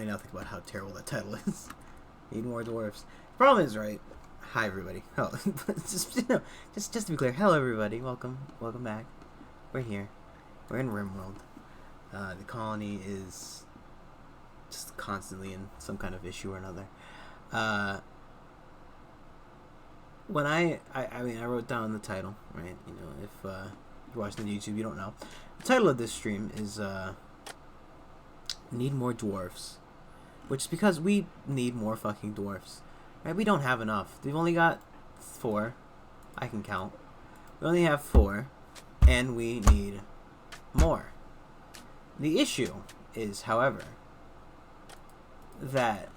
finally now think about how terrible that title is. Need more dwarfs. Problem is, right? Hi everybody. Oh, just just to be clear, hello everybody. Welcome back. We're here. We're in Rimworld. The colony is just constantly in some kind of issue or another. When I wrote down the title, right? You know, if you're watching the YouTube, you don't know. The title of this stream is Need More Dwarfs. Which is because we need more fucking dwarfs. Right? We don't have enough. We've only got 4. I can count. We only have 4. And we need more. The issue is, however, that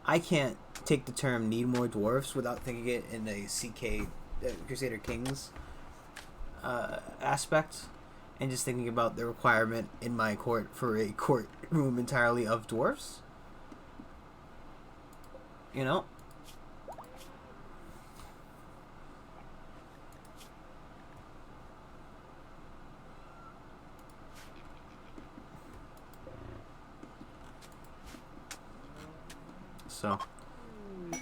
I can't take the term need more dwarfs without thinking it in a CK Crusader Kings aspect, and just thinking about the requirement in my court for a courtroom entirely of dwarfs. You know? So I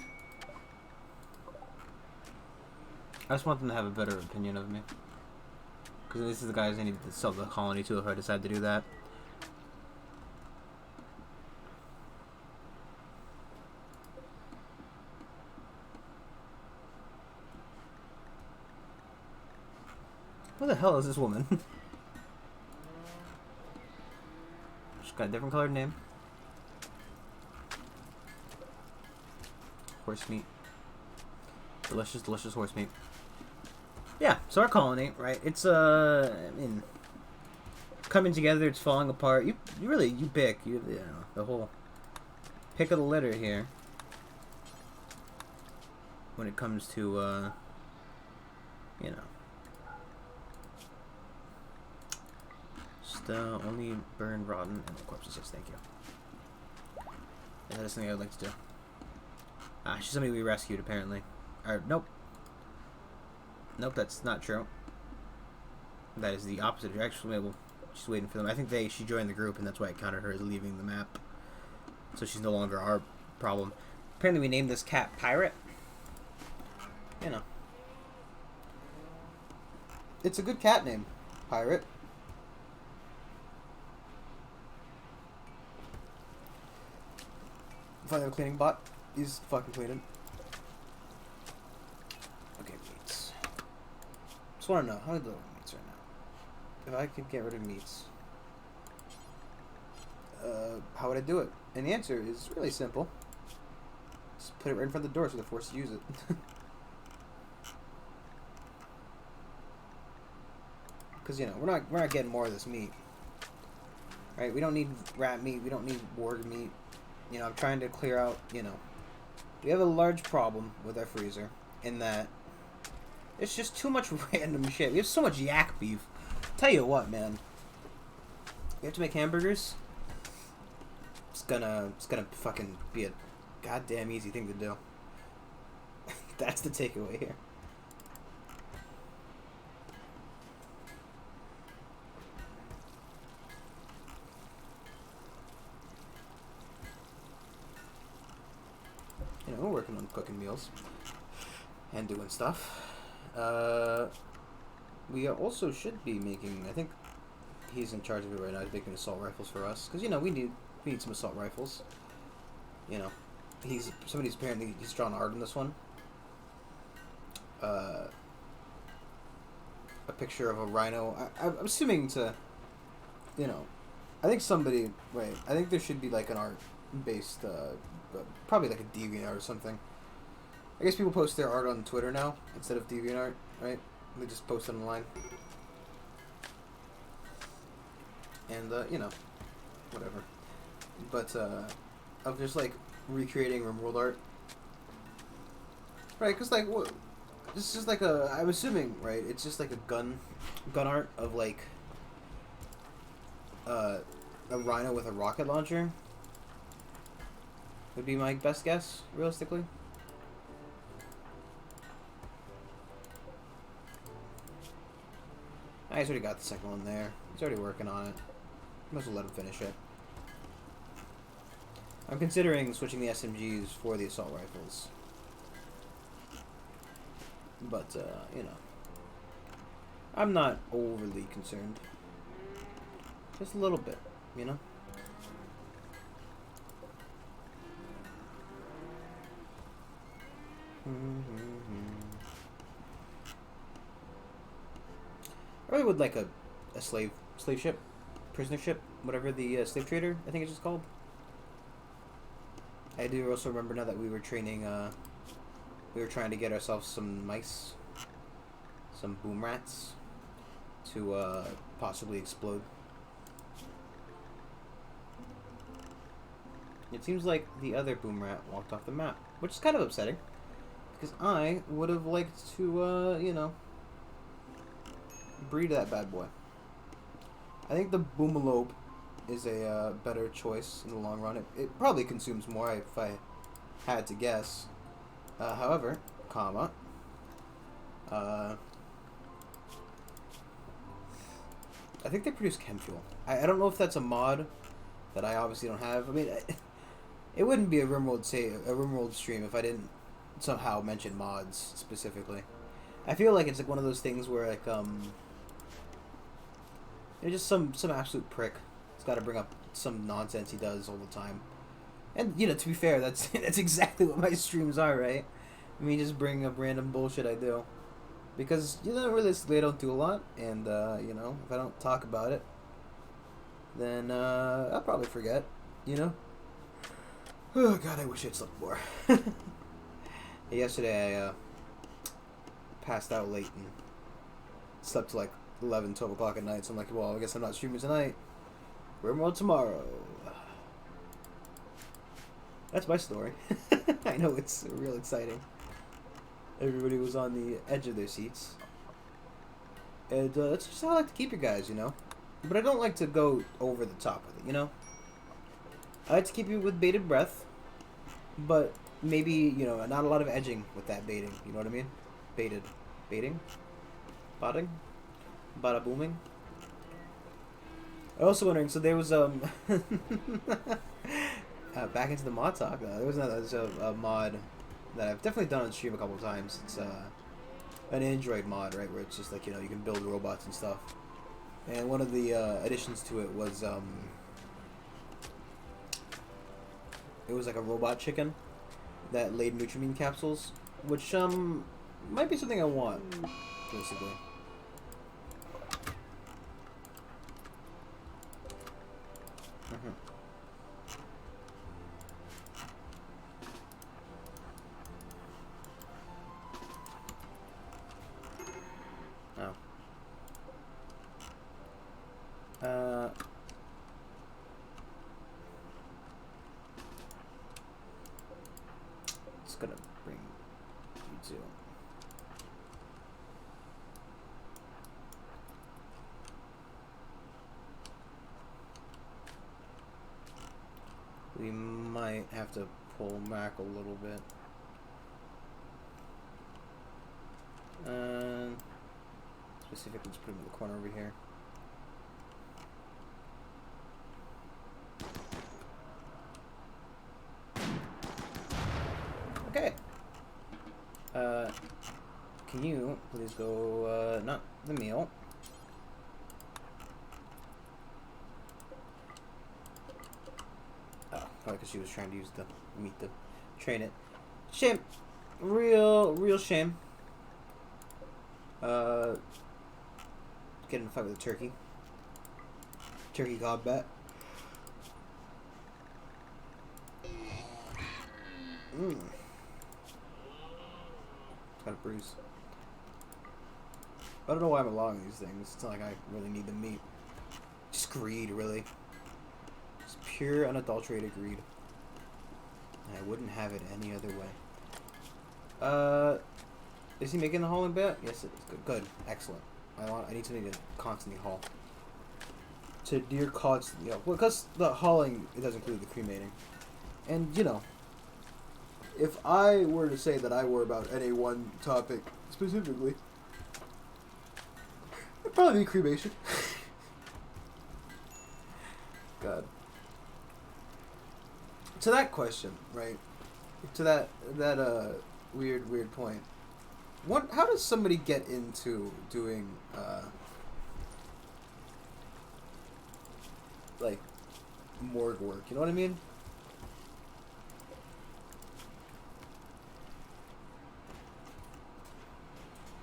just want them to have a better opinion of me, because this is the guys I need to sell the colony to if I decide to do that. Who the hell is this woman? She's got a different colored name. Horse meat. Delicious, delicious horse meat. Yeah, so our colony, right? It's I mean, coming together. It's falling apart. You pick. You know, the whole pick of the litter here. When it comes to you know, just only burn rotten animal corpses. Yes, thank you. And that's something I'd like to do. She's somebody we rescued, apparently. Or, nope. Nope, that's not true. That is the opposite direction. Well, she's waiting for them. I think she joined the group, and that's why I counted her as leaving the map. So she's no longer our problem. Apparently we named this cat Pirate. You know. It's a good cat name. Pirate. Finally, a cleaning bot. He's fucking cleaning. Okay, meats. Just want to know, how do I load meats right now? If I could get rid of meats, how would I do it? And the answer is really simple. Just put it right in front of the door so they're forced to use it. Because, you know, we're not getting more of this meat. Right? We don't need rat meat. We don't need warg meat. You know, I'm trying to clear out, you know. We have a large problem with our freezer in that it's just too much random shit. We have so much yak beef. Tell you what, man. We have to make hamburgers. It's gonna fucking be a goddamn easy thing to do. That's the takeaway here. You know, we're working on cooking meals and doing stuff. We also should be making, I think he's in charge of it right now, he's making assault rifles for us. Because, you know, we need some assault rifles. You know, somebody's apparently, he's drawn art on this one. A picture of a rhino. I'm assuming to, you know, I think somebody, right, I think there should be like an art-based, probably like a DeviantArt or something. I guess people post their art on Twitter now instead of DeviantArt, right? They just post it online. And, you know, whatever. But, of just, like, recreating Rimworld art. Right, because, like, what... This is like a... I'm assuming, right, it's just like a gun art of, like, a rhino with a rocket launcher. Would be my best guess, realistically. He's already got the second one there. He's already working on it. Might as well let him finish it. I'm considering switching the SMGs for the assault rifles. But, you know, I'm not overly concerned. Just a little bit, you know? I really would like a slave ship, prisoner ship, whatever the slave trader, I think it's just called. I do also remember now that we were training, we were trying to get ourselves some mice, some boom rats, to possibly explode. It seems like the other boom rat walked off the map, which is kind of upsetting, because I would have liked to, you know, breed that bad boy. I think the boomalope is a better choice in the long run. It probably consumes more if I had to guess. However, comma, I think they produce chem fuel. I don't know if that's a mod that I obviously don't have. I mean, it wouldn't be a Rimworld stream if I didn't somehow mention mods specifically. I feel like it's like one of those things where like you're just some absolute prick. It's got to bring up some nonsense he does all the time. And you know, to be fair, that's that's exactly what my streams are, right? I mean, just bring up random bullshit I do. Because, you know, realistically, I don't do a lot, and, you know, if I don't talk about it, then, I'll probably forget, you know? Oh, God, I wish I'd slept more. Yesterday, I, passed out late and slept till, like, 11, 12 o'clock at night, so I'm like, well, I guess I'm not streaming tonight. Rimworld tomorrow. That's my story. I know, it's real exciting. Everybody was on the edge of their seats. And that's just how I like to keep you guys, you know? But I don't like to go over the top with it, you know? I like to keep you with bated breath, but maybe, you know, not a lot of edging with that baiting, you know what I mean? Baited. Baiting? Botting? Bada booming? I'm also wondering, so there was, back into the mod talk, there was a mod that I've definitely done on stream a couple of times. It's an Android mod, right, where it's just like, you know, you can build robots and stuff. And one of the additions to it was like a robot chicken that laid Nutrimine capsules, which might be something I want, basically. Just gonna bring you two. We might have to pull back a little bit. Specifically, just put him in the corner over here. Okay. Can you please go, not the meal. Oh, probably because she was trying to use the meat to train it. Shame. Real shame. Get in a fight with a turkey. Turkey combat. Got a bruise. I don't know why I'm allowing these things. It's not like I really need the meat. Just greed, really. Just pure, unadulterated greed. And I wouldn't have it any other way. Is he making the hauling bet? Yes, it is. Good. Excellent. I need something to constantly haul. To deer constantly. Yeah, well, because the hauling, it does include the cremating. And, you know, if I were to say that I were about any one topic specifically, it'd probably be cremation. God. To that question, right? To that weird point. What? How does somebody get into doing like morgue work? You know what I mean?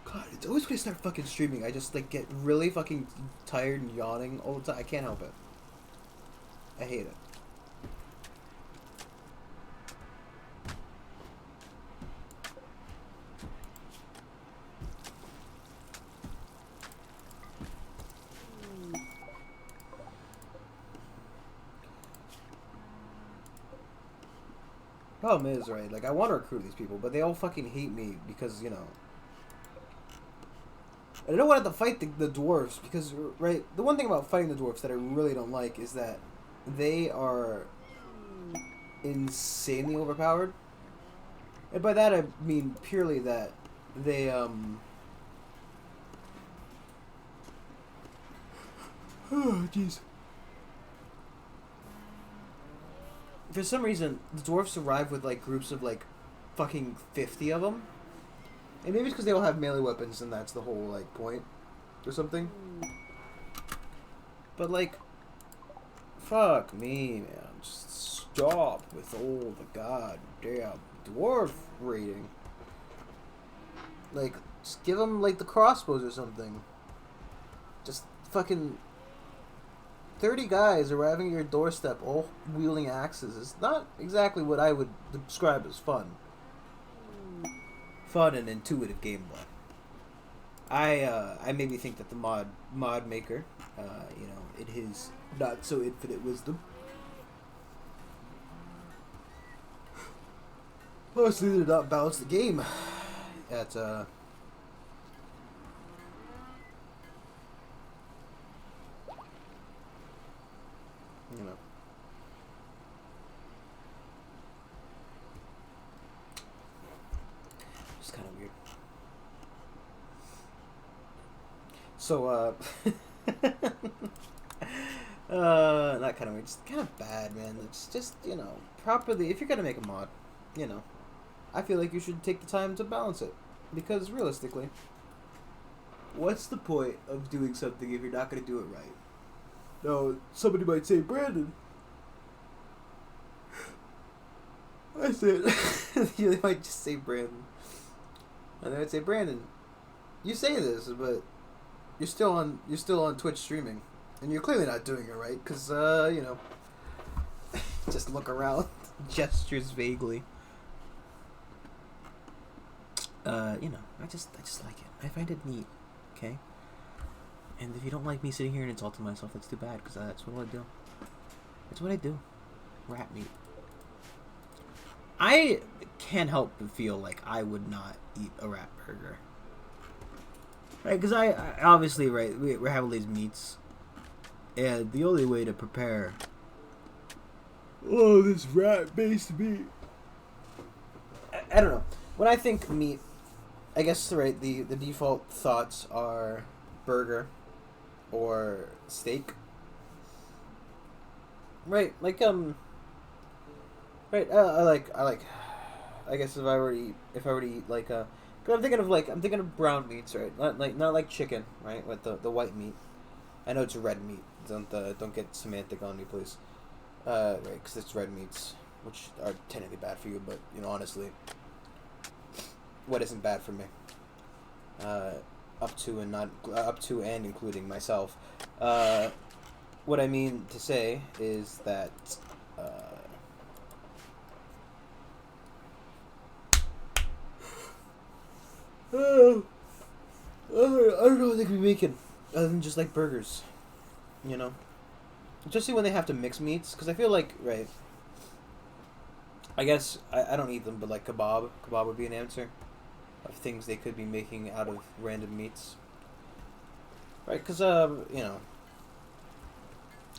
God, it's always when I start fucking streaming, I just like get really fucking tired and yawning all the time. I can't help it. I hate it. Problem is, right, like, I want to recruit these people, but they all fucking hate me because, you know... I don't want to fight the dwarves, because, right, the one thing about fighting the dwarves that I really don't like is that they are insanely overpowered. And by that I mean purely that they, oh, jeez. For some reason, the dwarves arrive with, like, groups of, like, fucking 50 of them. And maybe it's because they all have melee weapons and that's the whole, like, point. Or something. But, like, fuck me, man. Just stop with all the goddamn dwarf raiding. Like, just give them, like, the crossbows or something. Just fucking... 30 guys arriving at your doorstep, all wielding axes. It's not exactly what I would describe as fun. Fun and intuitive gameplay. I maybe think that the mod maker, you know, in his not so infinite wisdom, mostly did not balance the game at you know. It's kind of weird. So, not kind of weird. It's kind of bad, man. It's just, you know, properly, if you're gonna make a mod, you know, I feel like you should take the time to balance it. Because, realistically, what's the point of doing something if you're not gonna do it right? Now, somebody might say, Brandon. I said, they might just say Brandon. And they would say, Brandon, you say this, but you're still on Twitch streaming, and you're clearly not doing it right, because you know, just look around, gestures vaguely. You know, I just like it. I find it neat. Okay. And if you don't like me sitting here and insulting myself, that's too bad, because that's what I do. That's what I do. Rat meat. I can't help but feel like I would not eat a rat burger. Right, because I obviously, right, we're having these meats. And the only way to prepare this rat-based meat. I don't know. When I think meat, I guess, right, the default thoughts are burger or steak. Right, like, right, I guess if I were to eat like cause I'm thinking of brown meats, right? Not like chicken, right? With the white meat. I know it's red meat. Don't get semantic on me, please. Right, because it's red meats, which are technically bad for you, but you know, honestly, what isn't bad for me? Up to and including myself. What I mean to say is that. I don't know what they could be making other than just like burgers, you know, especially when they have to mix meats, because I feel like, right, I guess I don't eat them, but like kebab would be an answer of things they could be making out of random meats, right? Because you know,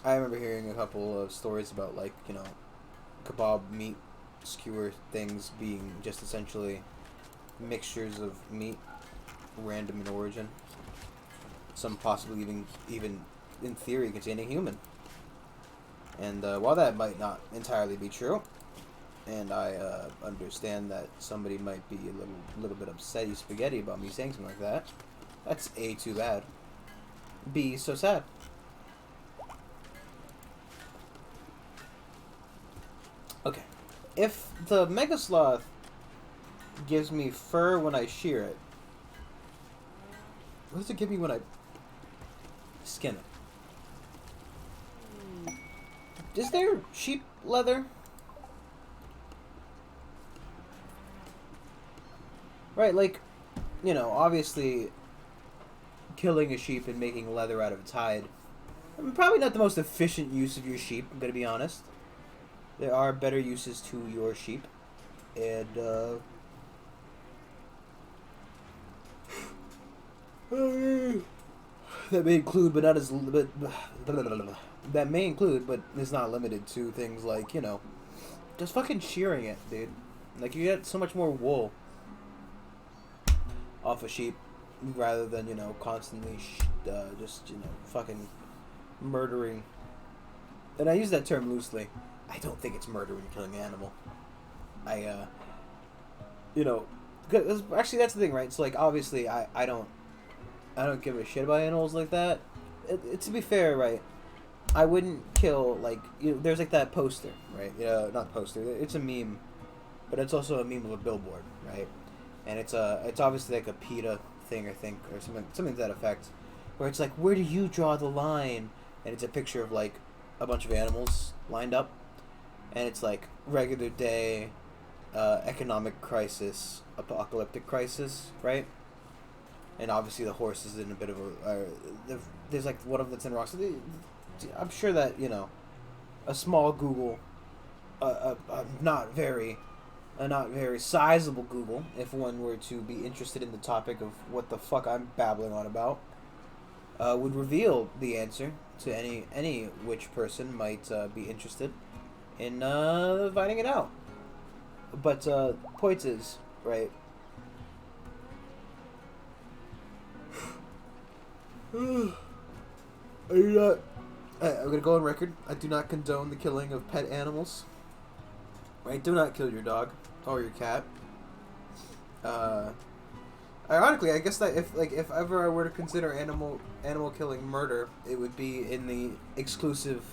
I remember hearing a couple of stories about, like, you know, kebab meat skewer things being just essentially mixtures of meat, random in origin, some possibly even in theory containing human. And while that might not entirely be true, and I understand that somebody might be a little bit upset, you spaghetti, about me saying something like that. That's A, too bad. B, so sad. Okay. If the Mega Sloth gives me fur when I shear it, what does it give me when I skin it? Is there sheep leather? Right, like, you know, obviously killing a sheep and making leather out of its hide, probably not the most efficient use of your sheep, I'm gonna be honest. There are better uses to your sheep. And, that may include, but not as, but, that may include, but is not limited to things like, you know, just fucking shearing it, dude. Like, you get so much more wool off a sheep rather than, you know, constantly just, you know, fucking murdering. And I use that term loosely. I don't think it's murder when you're killing an animal. You know, cause actually that's the thing, right? So like, obviously, I don't give a shit about animals like that. To be fair, right? I wouldn't kill, like, you know, there's like that poster, right? Yeah, not poster. It's a meme, but it's also a meme of a billboard, right? And it's obviously like a PETA thing, I think, or something to that effect, where it's like, where do you draw the line? And it's a picture of like a bunch of animals lined up, and it's like regular day, economic crisis, apocalyptic crisis, right? And obviously the horse is in a bit of a. There's like one of them that's in rocks. I'm sure that, you know, a small Google, not very sizable Google, if one were to be interested in the topic of what the fuck I'm babbling on about, would reveal the answer to any which person might be interested in finding it out. But point is, right? I'm gonna go on record. I do not condone the killing of pet animals. Right? Do not kill your dog or your cat. Ironically, I guess that if ever I were to consider animal killing murder, it would be in the exclusive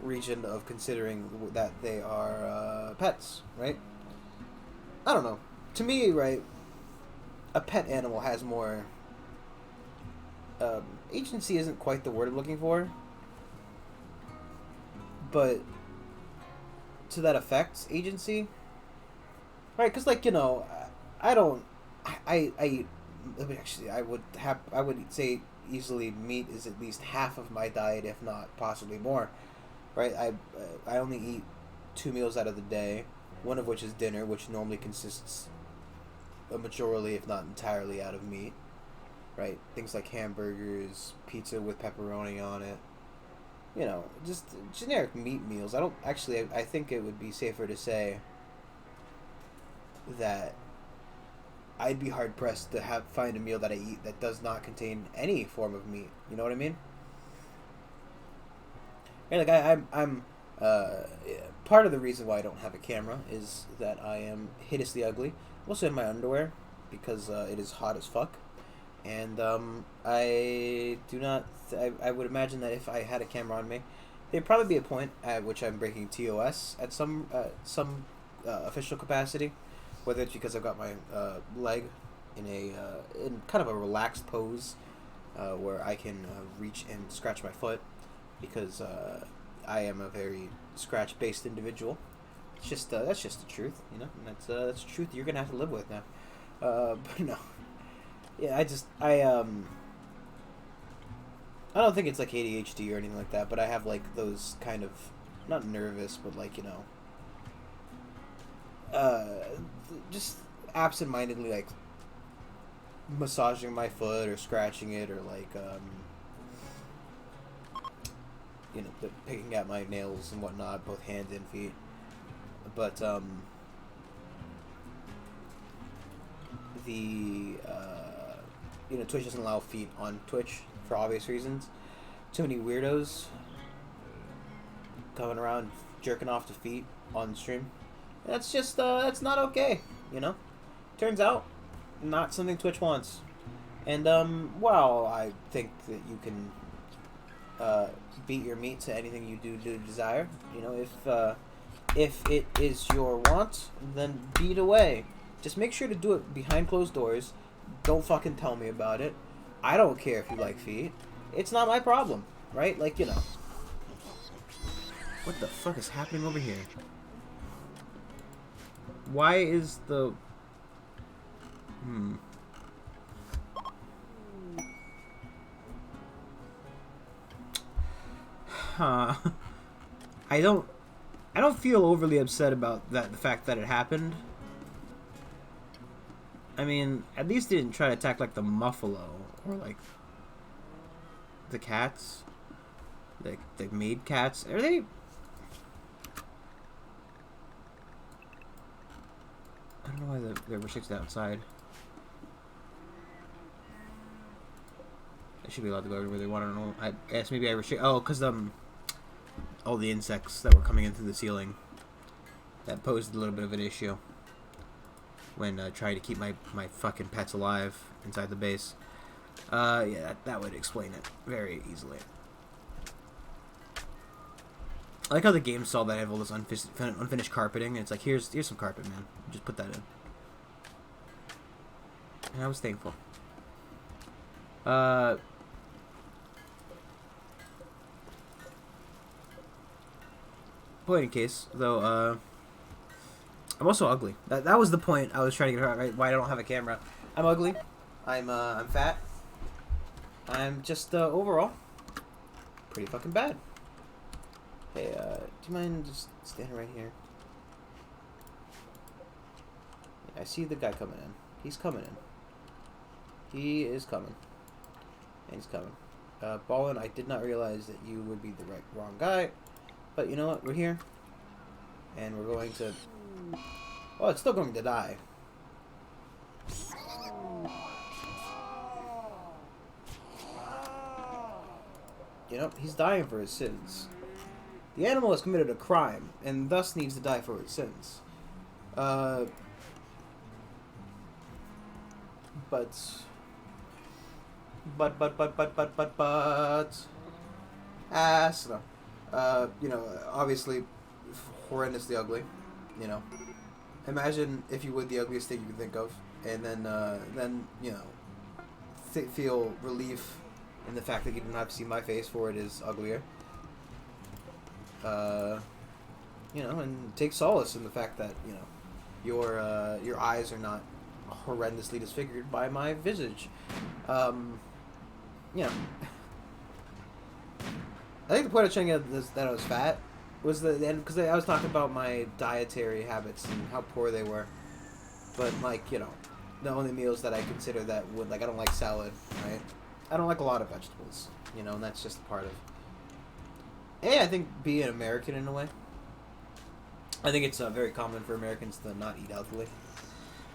region of considering that they are pets, right? I don't know. To me, right, a pet animal has more agency isn't quite the word I'm looking for, but to that effect, agency, right? Because, like, you know, I don't, I actually, I would say easily meat is at least half of my diet, if not possibly more, right? I only eat 2 meals out of the day, one of which is dinner, which normally consists a majority, if not entirely, out of meat, right? Things like hamburgers, pizza with pepperoni on it, you know, just generic meat meals. I think it would be safer to say that I'd be hard pressed to find a meal that I eat that does not contain any form of meat. You know what I mean? And like I'm part of the reason why I don't have a camera is that I am hideously ugly. I'm also in my underwear because it is hot as fuck. And I do not. I would imagine that if I had a camera on me, there'd probably be a point at which I'm breaking TOS at some official capacity, whether it's because I've got my leg in kind of a relaxed pose, where I can reach and scratch my foot, because I am a very scratch-based individual. It's just that's just the truth, you know. And that's the truth you're gonna have to live with now. But no. Yeah, I don't think it's like ADHD or anything like that, but I have like those kind of, not nervous, but like, you know, just absent-mindedly like massaging my foot or scratching it, or like, you know, picking at my nails and whatnot, both hands and feet. But you know, Twitch doesn't allow feet on Twitch for obvious reasons. Too many weirdos coming around jerking off to feet on stream. That's just that's not okay, you know. Turns out, not something Twitch wants. And while I think that you can beat your meat to anything you do desire, you know, if it is your want, then beat away. Just make sure to do it behind closed doors. Don't fucking tell me about it. I don't care if you like feet. It's not my problem, right? Like, you know. What the fuck is happening over here? Why is the... Huh. I don't feel overly upset about the fact that it happened. I mean, at least they didn't try to attack like the Muffalo or like the cats, like the maid cats. Are they? I don't know why they're restricted outside. They should be allowed to go everywhere they want. I don't know. I guess maybe I restrict. Oh, because all the insects that were coming in through the ceiling. That posed a little bit of an issue when trying to keep my fucking pets alive inside the base. Yeah, that would explain it very easily. I like how the game saw that I have all this unfinished carpeting, and it's like, here's some carpet, man. Just put that in. And I was thankful. Point in case, though, I'm also ugly. That was the point I was trying to get right. Why I don't have a camera. I'm ugly. I'm fat. I'm just overall pretty fucking bad. Hey, do you mind just standing right here? Yeah, I see the guy coming in. He's coming in. He is coming. And he's coming. Ballin, I did not realize that you would be the wrong guy. But you know what? We're here. And we're going to... Well, it's still going to die. You know, he's dying for his sins. The animal has committed a crime, and thus needs to die for its sins. But... no. You know, obviously, horrendously ugly. You know. Imagine, if you would, the ugliest thing you could think of, and then you know, feel relief in the fact that you don't have to see my face, for it is uglier. You know, and take solace in the fact that, you know, your eyes are not horrendously disfigured by my visage. You know, I think the point of trying to get that I was fat was because I was talking about my dietary habits and how poor they were. But, like, you know, the only meals that I consider that would, like, I don't like salad, right? I don't like a lot of vegetables, you know, and that's just a part of... I think being American in a way. I think it's very common for Americans to not eat healthily.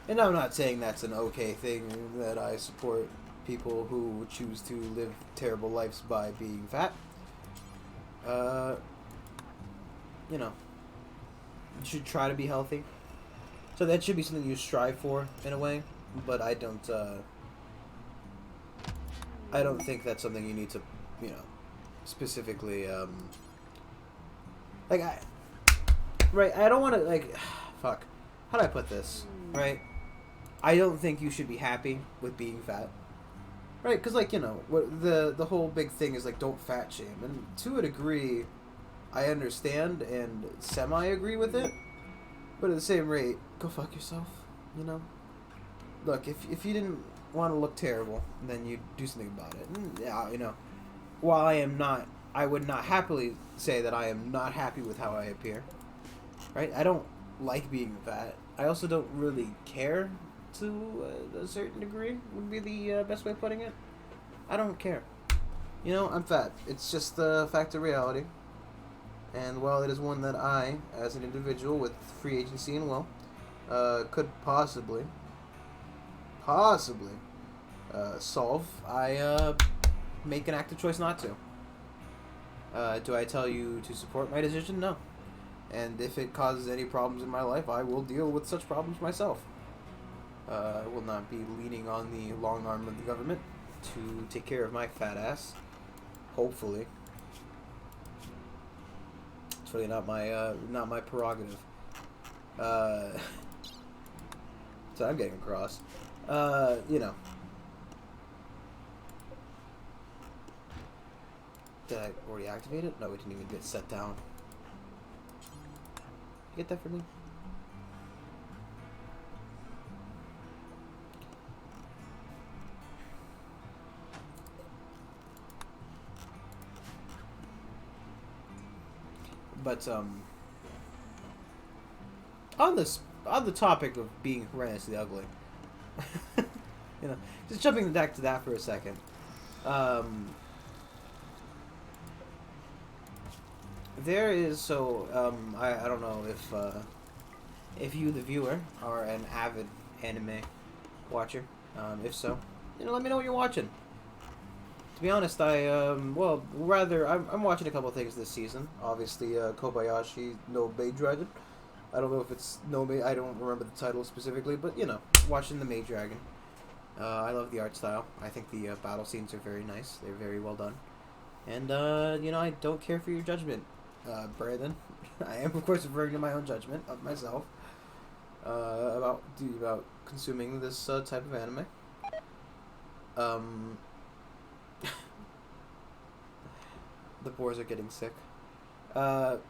And I'm not saying that's an okay thing, that I support people who choose to live terrible lives by being fat. You know, you should try to be healthy. So that should be something you strive for, in a way. But I don't think that's something you need to, you know, specifically, like, I don't want to, like, fuck, how do I put this, right? I don't think you should be happy with being fat, right? Because, like, you know, what the whole big thing is, like, don't fat shame, and to a degree, I understand and semi-agree with it, but at the same rate, go fuck yourself, you know? Look, if you didn't want to look terrible, then you do something about it. And, yeah, you know, while I would not happily say that I am not happy with how I appear, right? I don't like being fat. I also don't really care to a certain degree, would be the best way of putting it. I don't care. You know, I'm fat. It's just a fact of reality. And while it is one that I, as an individual with free agency and will, could possibly solve, I make an active choice not to. Do I tell you to support my decision? No. And if it causes any problems in my life, I will deal with such problems myself. I will not be leaning on the long arm of the government to take care of my fat ass. Hopefully. It's really not my prerogative. So I'm getting across. You know. Did I already activate it? No, we didn't even get set down. You get that for me? But on the topic of being horrendously ugly, you know, just jumping back to that for a second. There is I don't know if you the viewer are an avid anime watcher. If so, let me know what you're watching. To be honest, I'm watching a couple things this season. Obviously, Kobayashi no Maid Dragon. I don't know if it's no Maid. I don't remember the title specifically, but watching the Maid Dragon. I love the art style. I think the battle scenes are very nice. They're very well done. And I don't care for your judgment, Brandon. I am, of course, referring to my own judgment of myself about consuming this type of anime. The boars are getting sick. That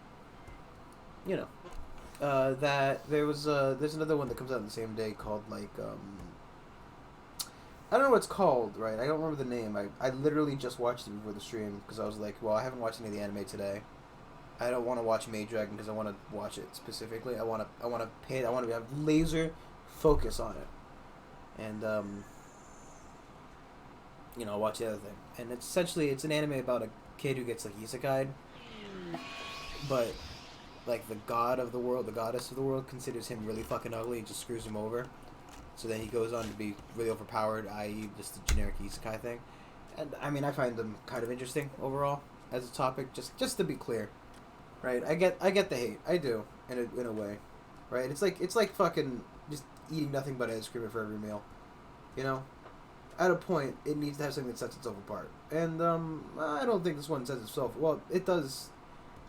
there's another one that comes out on the same day called I don't know what it's called, right? I don't remember the name. I literally just watched it before the stream because I was like, well, I haven't watched any of the anime today. I don't want to watch Maid Dragon because I want to watch it specifically. I want to have laser focus on it, and I'll watch the other thing. And it's an anime about a kid who gets isekai'd, but the god of the world, the goddess of the world, considers him really fucking ugly and just screws him over. So then he goes on to be really overpowered, i.e. just a generic isekai thing. And I mean, I find them kind of interesting overall as a topic. Just to be clear, right? I get the hate. I do in a way, right? It's like fucking just eating nothing but ice cream for every meal, At a point, it needs to have something that sets itself apart. And I don't think this one sets itself. Well, it does.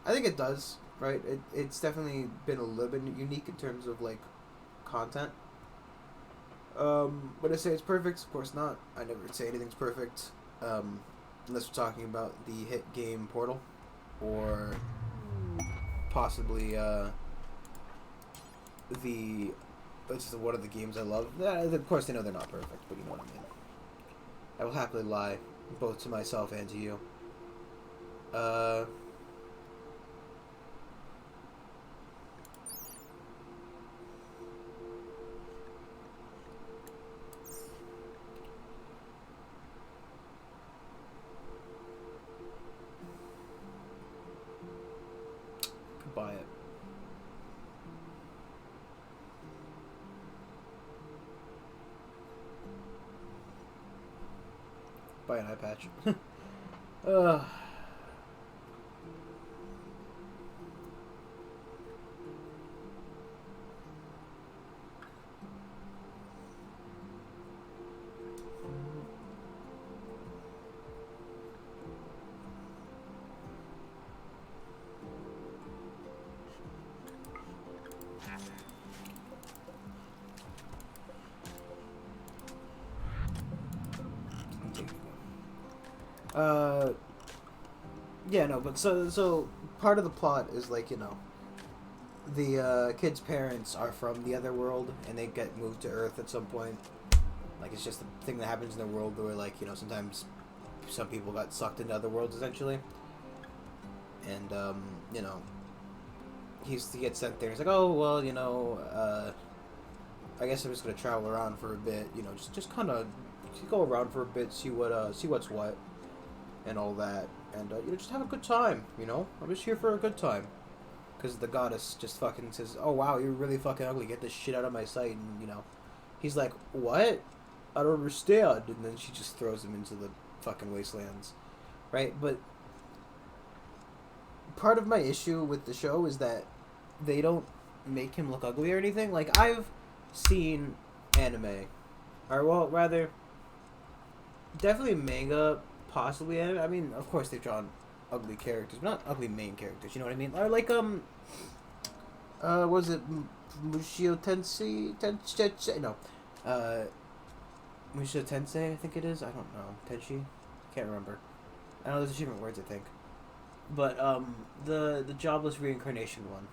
I think it does. Right? It's definitely been a little bit unique in terms of content. Would I say it's perfect? Of course not. I never say anything's perfect, unless we're talking about the hit game Portal, or possibly one of the games I love. Of course, they know they're not perfect, but you know what I mean. I will happily lie, both to myself and to you. Buy it. Buy an eye patch. Yeah, no, but so part of the plot is the kid's parents are from the other world and they get moved to Earth at some point. It's just a thing that happens in the world where sometimes some people got sucked into other worlds essentially. And he gets sent there. He's like, oh well, I guess I'm just gonna travel around for a bit. Just kind of go around for a bit, see what's what, and all that, and just have a good time. I'm just here for a good time, because the goddess just fucking says, "Oh wow, you're really fucking ugly. Get this shit out of my sight." And he's like, "What? I don't understand." And then she just throws him into the fucking wastelands, right? But part of my issue with the show is that they don't make him look ugly or anything. Like, I've seen anime, or well, rather, definitely manga, possibly anime. I mean, of course they've drawn ugly characters, but not ugly main characters. You know what I mean? Or like was it Mushio Tensei? No, Mushio Tensei, I think it is. I don't know. Tenshi, can't remember. I know there's achievement words, I think. But the jobless reincarnation one,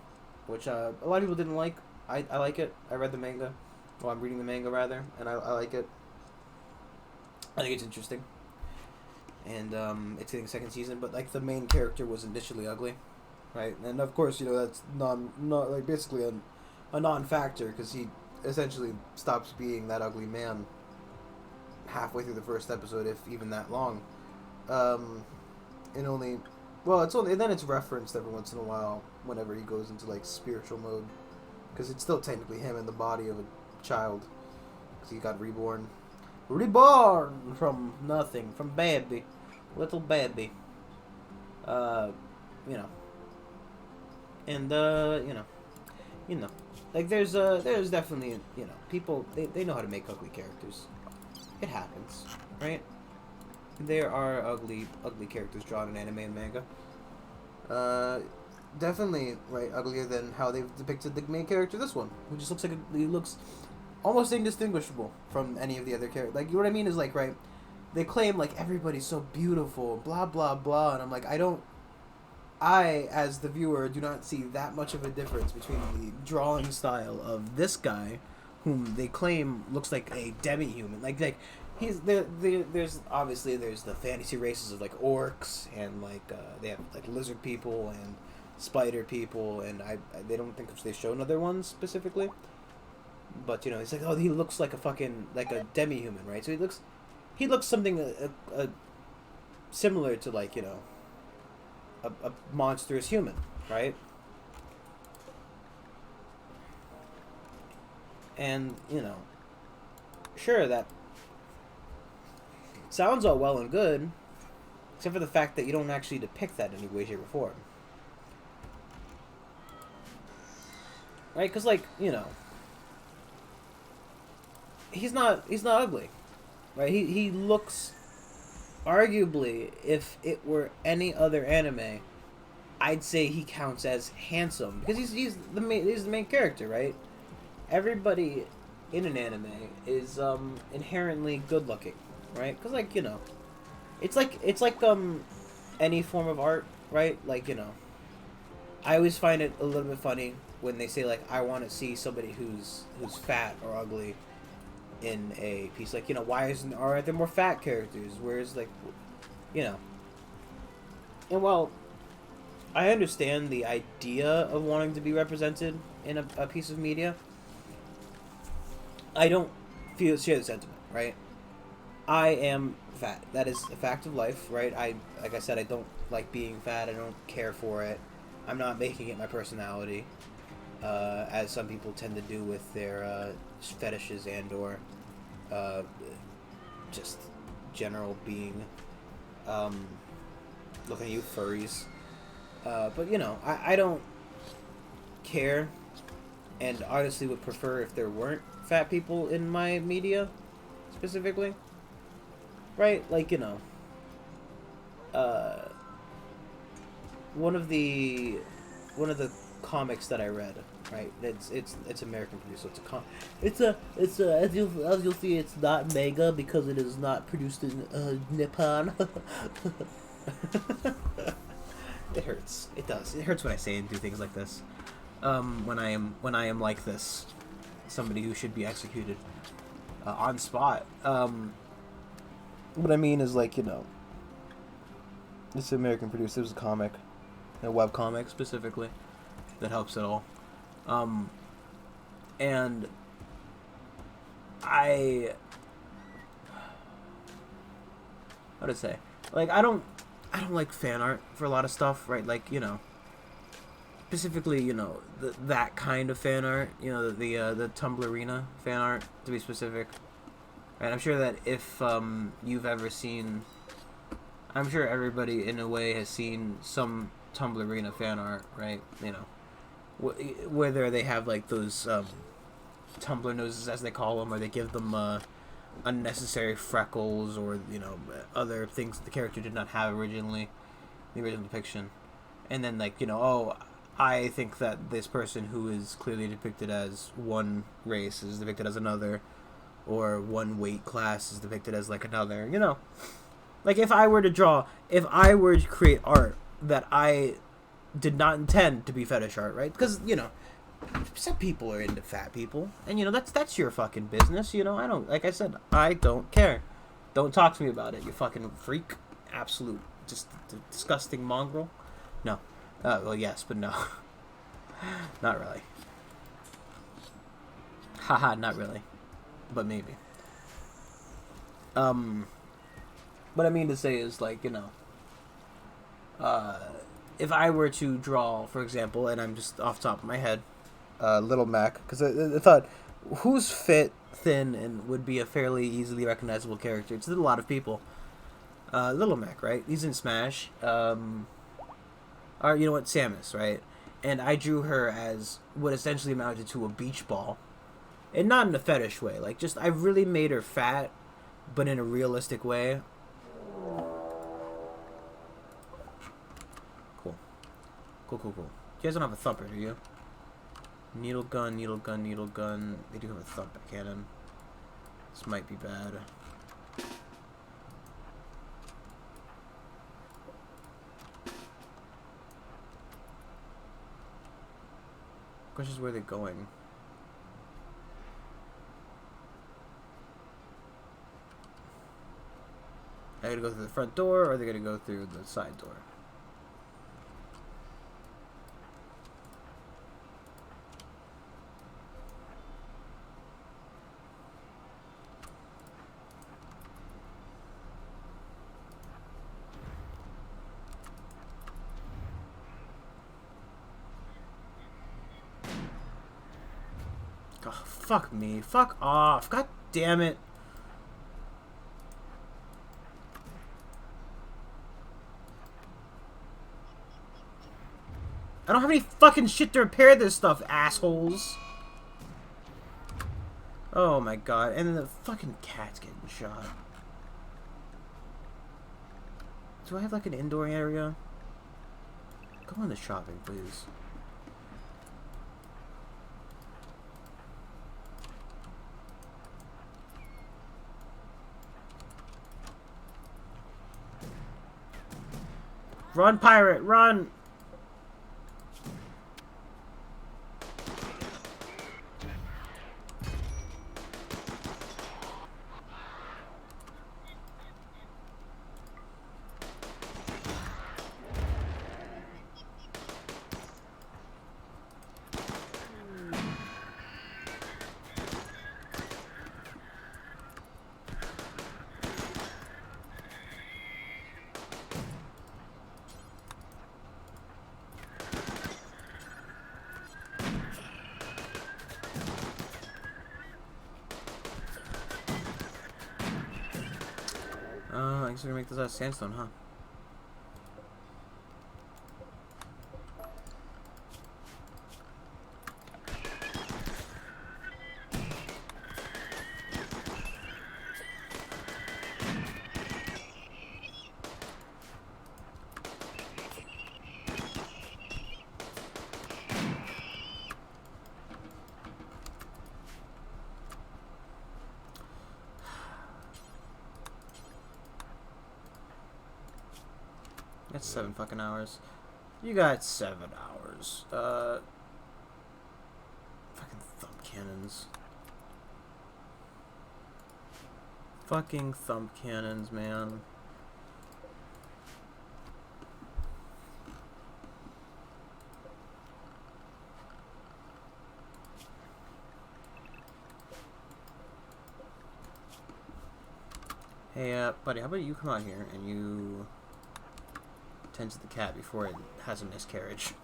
which a lot of people didn't like. I like it. I read the manga. Well, I'm reading the manga rather, and I like it. I think it's interesting. And it's getting a second season, but like the main character was initially ugly, right? And of course, you know, that's not like basically a non-factor, because he essentially stops being that ugly man halfway through the first episode, if even that long. And only, well, it's only, and then it's referenced every once in a while whenever he goes into like spiritual mode, because it's still technically him in the body of a child, because he got reborn from nothing, from baby, little baby. You know, and you know, like there's definitely, you know, people they know how to make ugly characters. It happens, right? There are ugly characters drawn in anime and manga. Definitely, right, uglier than how they've depicted the main character. This one, who just looks like he looks almost indistinguishable from any of the other characters. Like, you know what I mean? Is like, right, they claim like everybody's so beautiful, blah blah blah, and I'm like, I as the viewer do not see that much of a difference between the drawing style of this guy, whom they claim looks like a demi-human. Like he's there's obviously there's the fantasy races of like orcs, and like they have like lizard people and spider people, and they don't think they show other ones specifically, but you know, he's like, oh, he looks like a fucking like a demi-human, right? So he looks something similar to, like, you know, a monstrous human, right? And you know, sure, that sounds all well and good, except for the fact that you don't actually depict that in any way, shape, or form. Right? Because, like, you know, he's not ugly. Right? He looks, arguably, if it were any other anime, I'd say he counts as handsome. Because he's the main character, right? Everybody in an anime is inherently good looking, right? Because, like, you know, it's like any form of art, right? Like, you know, I always find it a little bit funny when they say, like, I want to see somebody who's fat or ugly in a piece. Like, you know, are there more fat characters? Whereas, like, you know, and well, I understand the idea of wanting to be represented in a piece of media. I don't share the sentiment, right? I am fat. That is a fact of life, right? Like I said, I don't like being fat. I don't care for it. I'm not making it my personality, as some people tend to do with their fetishes and or just general being. Looking at you, furries. But, you know, I don't care, and honestly would prefer if there weren't fat people in my media, specifically. Right? Like, you know, one of the comics that I read, right? It's American produced, so it's as you'll see, it's not manga because it is not produced in Nippon. It hurts. It does. It hurts when I say and do things like this. When I am like this, somebody who should be executed on spot. What I mean is, like, you know, it's American produced. It was a comic, a web comic specifically, that helps at all. And how to say, like, I don't like fan art for a lot of stuff, right? Like, you know, specifically, you know, that kind of fan art, you know, the Tumblrina fan art, to be specific. And I'm sure that if you've ever seen, I'm sure everybody in a way has seen some Tumblr Arena fan art, right? You know, whether they have like those Tumblr noses, as they call them, or they give them unnecessary freckles, or you know, other things the character did not have originally, the original depiction, and then like you know, oh, I think that this person who is clearly depicted as one race is depicted as another, or one weight class is depicted as like another. You know, like if I were to create art that I did not intend to be fetish art, right? Because you know, some people are into fat people, and you know that's your fucking business. You know, I don't, like I said, I don't care. Don't talk to me about it, you fucking freak, absolute, just disgusting mongrel. No, well yes, but no, not really. Haha, not really, but maybe. What I mean to say is like you know, if I were to draw, for example, and I'm just off the top of my head, Little Mac, because I thought, who's fit, thin, and would be a fairly easily recognizable character? It's a lot of people. Little Mac, right? He's in Smash. Or you know what, Samus, right? And I drew her as what essentially amounted to a beach ball, and not in a fetish way. Like, just I really made her fat, but in a realistic way. Cool, cool, cool, cool. You guys don't have a thumper, do you? Needle gun, needle gun, needle gun. They do have a thumper cannon. This might be bad. Question is, where they're going. Are they gonna go through the front door, or are they gonna go through the side door? Oh, fuck me. Fuck off. God damn it. I don't have any fucking shit to repair this stuff, assholes. Oh my god. And then the fucking cat's getting shot. Do I have like an indoor area? Go on to shopping, please. Run, pirate, run! I guess we're gonna make this out of sandstone, huh? That's 7 fucking hours. You got 7 hours. Fucking thump cannons. Fucking thump cannons, man. Hey, buddy, how about you come out here and you tend to the cat before it has a miscarriage?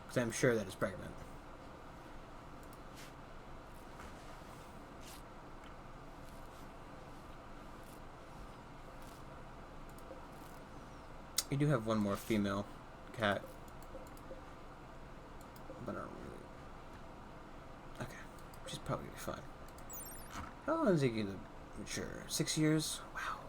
Because I'm sure that it's pregnant. We do have one more female cat. But I don't really... Okay. She's probably gonna be fine. How long does it take you to mature? 6 years? Wow.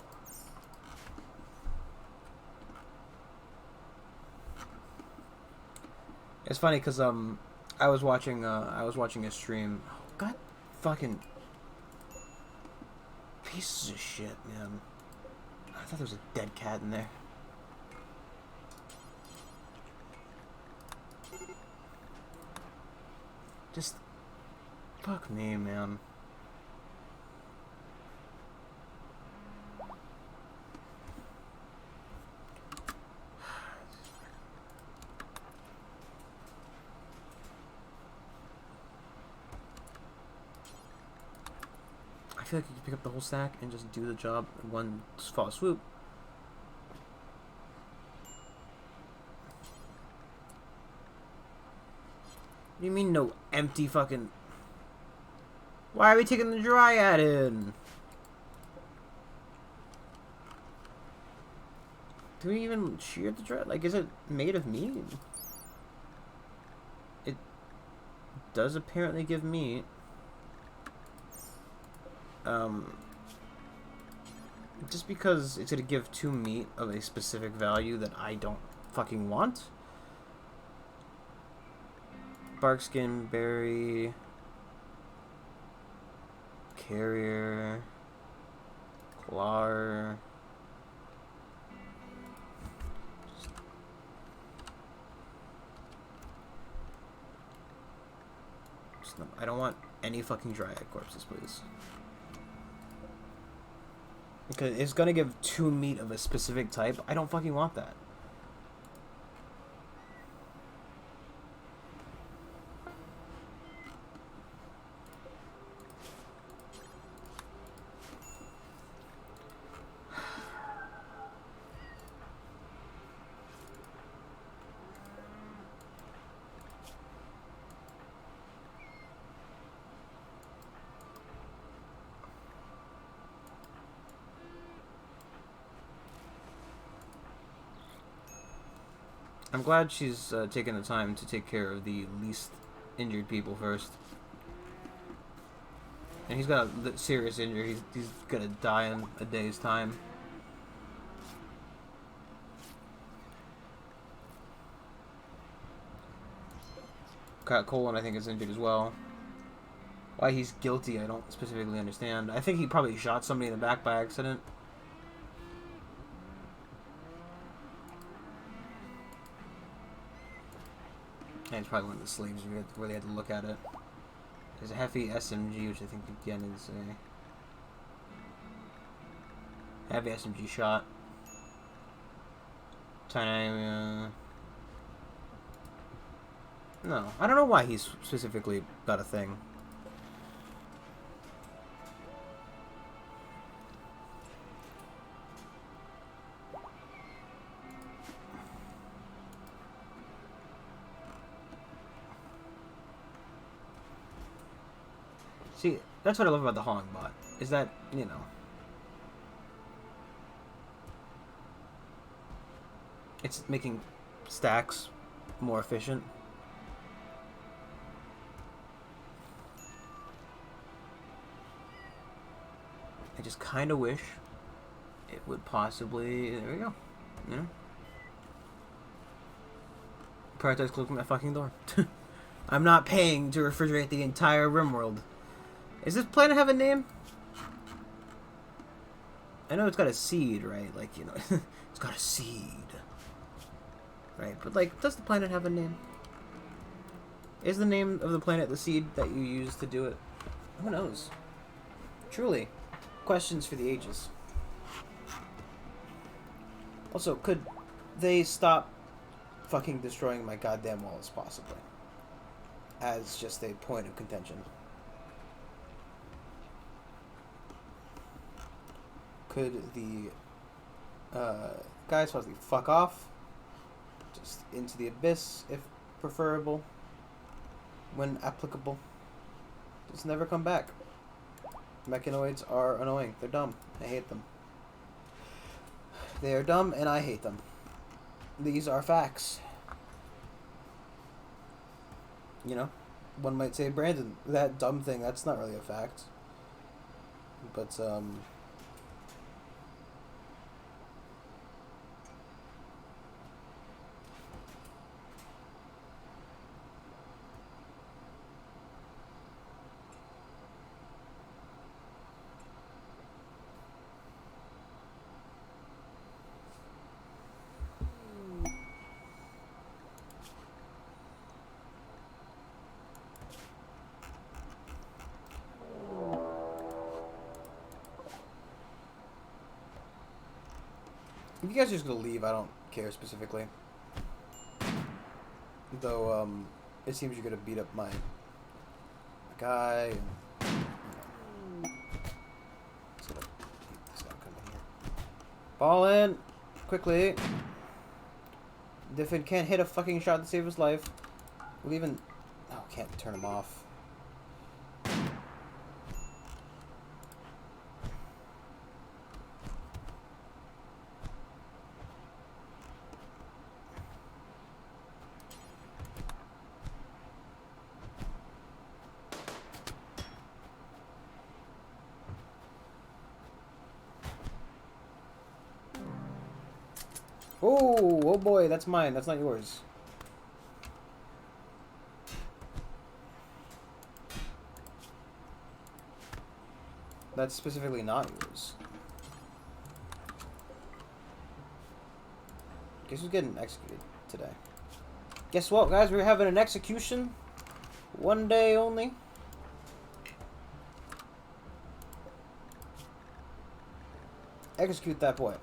It's funny because I was watching a stream. Oh, God fucking pieces of shit, man. I thought there was a dead cat in there. Just fuck me, man. I feel like you can pick up the whole stack and just do the job in one fall swoop. What do you mean no empty fucking... Why are we taking the Dryad in? Do we even shear the Dryad? Like, is it made of meat? It does apparently give meat. Just because it's gonna give 2 meat of a specific value that I don't fucking want. Barkskin, berry, carrier, clar. I don't want any fucking Dryad corpses, please. Because it's gonna give 2 meat of a specific type. I don't fucking want that. I'm glad she's taking the time to take care of the least injured people first. And he's got a serious injury. He's gonna die in a day's time. Cat Colon, I think, is injured as well. Why he's guilty, I don't specifically understand. I think he probably shot somebody in the back by accident. And it's probably one of the sleeves where they had to look at it. There's a heavy SMG, which I think again is a heavy SMG shot. Titanium. No, I don't know why he's specifically got a thing. See, that's what I love about the Hong bot, is that, you know, it's making stacks more efficient. I just kind of wish it would possibly, there we go, you know? Prioritize closing that fucking door. I'm not paying to refrigerate the entire Rimworld. Does this planet have a name? I know it's got a seed, right? Like, you know, it's got a seed. Right, but like, does the planet have a name? Is the name of the planet the seed that you use to do it? Who knows? Truly. Questions for the ages. Also, could they stop fucking destroying my goddamn walls, possibly? As just a point of contention. Could the guys possibly fuck off? Just into the abyss, if preferable. When applicable. Just never come back. Mechanoids are annoying. They're dumb. I hate them. They are dumb and I hate them. These are facts. You know, one might say, Brandon, that dumb thing, that's not really a fact. But, if you guys are just gonna leave, I don't care specifically. Though, it seems you're gonna beat up my guy. And, just gonna keep this guy coming here. Ball in! Quickly! Diffin can't hit a fucking shot to save his life. We'll even... Oh, can't turn him off. Oh boy, that's mine. That's not yours. That's specifically not yours. Guess who's getting executed today? Guess what, guys? We're having an execution. One day only. Execute that boy.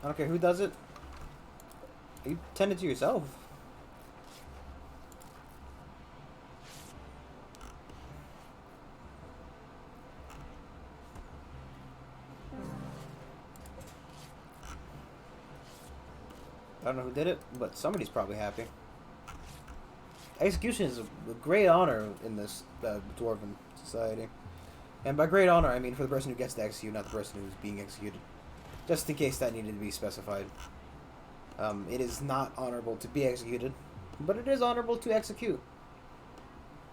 I don't care who does it. You tend it to yourself. I don't know who did it, but somebody's probably happy. Execution is a great honor in this dwarven society. And by great honor, I mean for the person who gets to execute, not the person who's being executed. Just in case that needed to be specified. It is not honorable to be executed, but it is honorable to execute.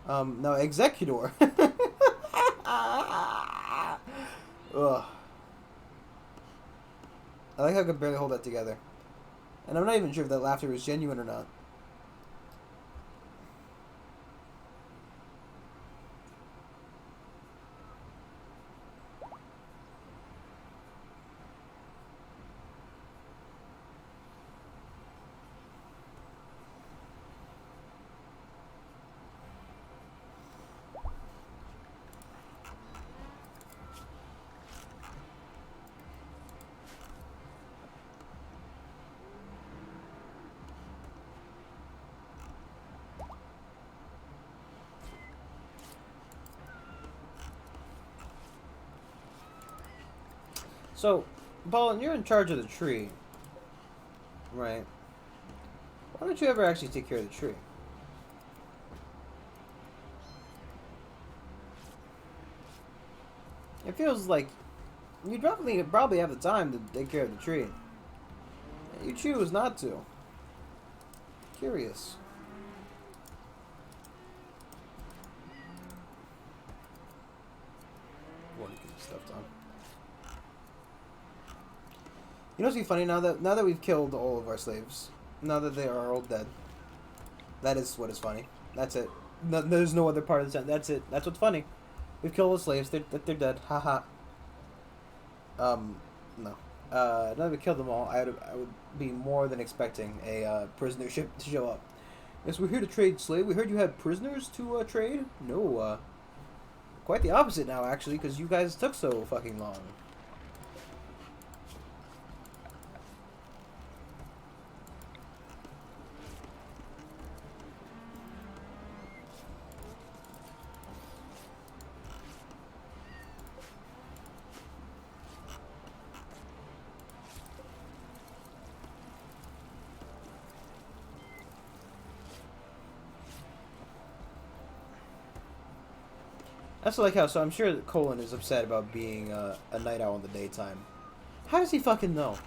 No, executor. Ugh. I like how I could barely hold that together. And I'm not even sure if that laughter was genuine or not. So, Ballin, you're in charge of the tree, right? Why don't you ever actually take care of the tree? It feels like you probably have the time to take care of the tree. You choose not to. Curious. Want to get stuff done. You know what's be funny now that we've killed all of our slaves, now that they are all dead. That is what is funny. That's it. No, there's no other part of the sentence. That's it. That's what's funny. We've killed the slaves. They're dead. Haha. No. Now that we killed them all, I would be more than expecting a prisoner ship to show up. Yes, we're here to trade slave. We heard you had prisoners to trade. No. Quite the opposite now, actually, because you guys took so fucking long. I also like how, so I'm sure that Colin is upset about being a night owl in the daytime. How does he fucking know?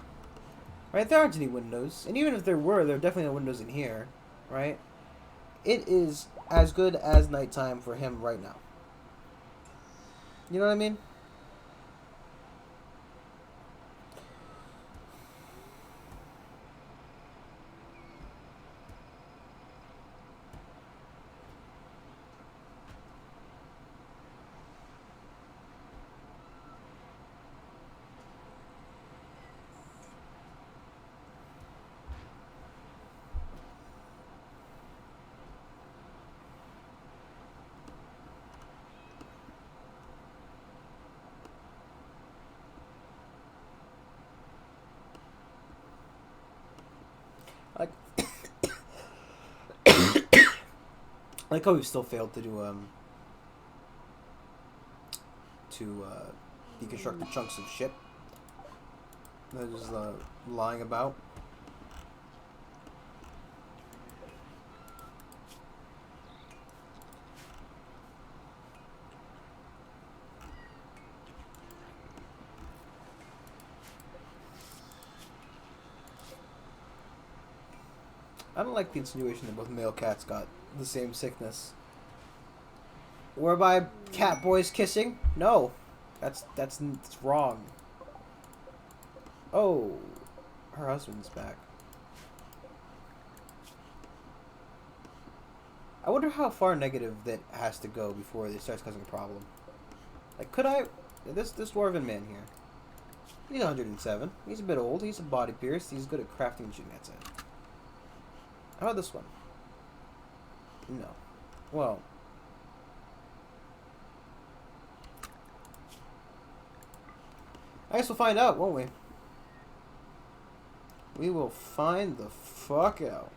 Right, there aren't any windows. And even if there were definitely no windows in here. Right? It is as good as nighttime for him right now. You know what I mean? Like, like how we still failed to do deconstruct the chunks of shit that is lying about. I don't like the insinuation that both male cats got the same sickness. Whereby cat boys kissing? No, that's wrong. Oh, her husband's back. I wonder how far negative that has to go before it starts causing a problem. Like, could I? This dwarven man here. He's 107. He's a bit old. He's a body pierced. He's good at crafting and shooting. That's it. How about this one? No. Well. I guess we'll find out, won't we? We will find the fuck out.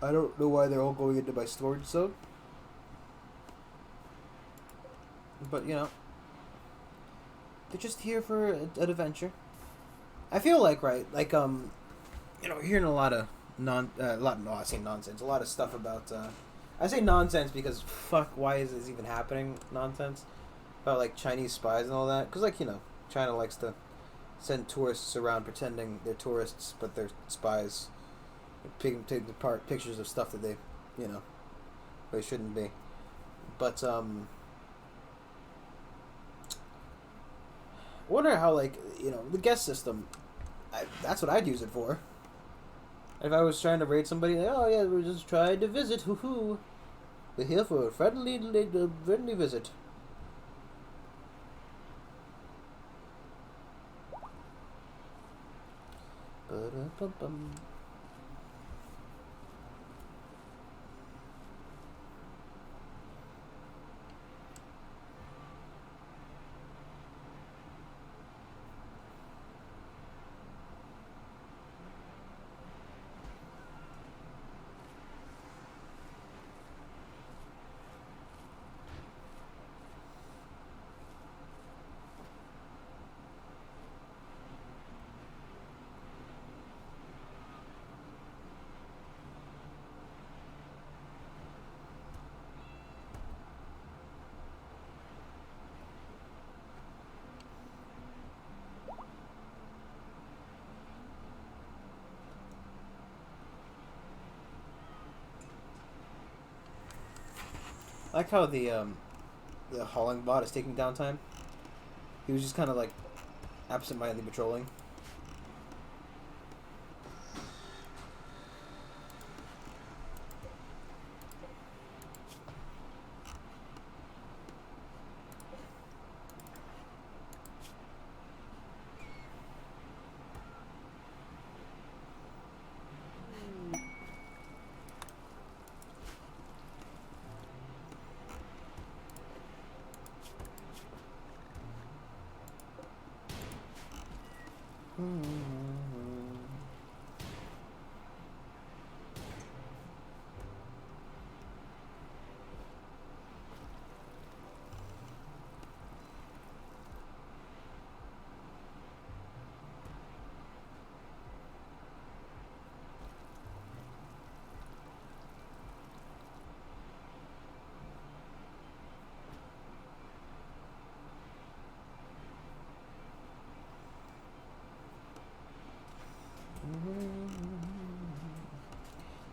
I don't know why they're all going into my storage zone. But, you know. They're just here for an adventure. I feel like, right, like, you know, hearing a lot of I say nonsense, a lot of stuff about, I say nonsense because, fuck, why is this even happening, nonsense, about, like, Chinese spies and all that, because, like, you know, China likes to send tourists around pretending they're tourists, but they're spies, taking apart pictures of stuff that they, you know, they shouldn't be, but, I wonder how, like, you know, the guest system, that's what I'd use it for. If I was trying to raid somebody, like, oh yeah, we're just trying to visit, hoo-hoo. We're here for a friendly visit. Ba-da-bum-bum. I like how the hauling bot is taking downtime. He was just kind of like absent-mindedly patrolling.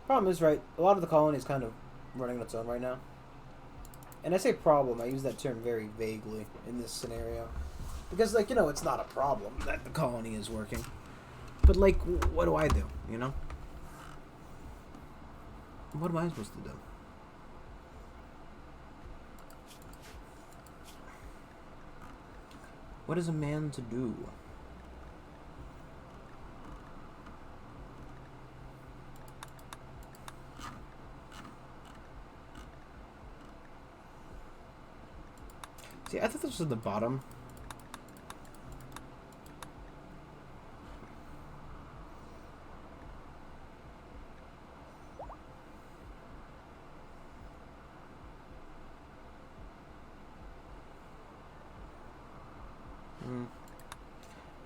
Problem is, right, a lot of the colony is kind of running on its own right now. And I say problem, I use that term very vaguely in this scenario. Because, like, you know, it's not a problem that the colony is working. But, like, what do I do, you know? What am I supposed to do? What is a man to do? See, I thought this was at the bottom.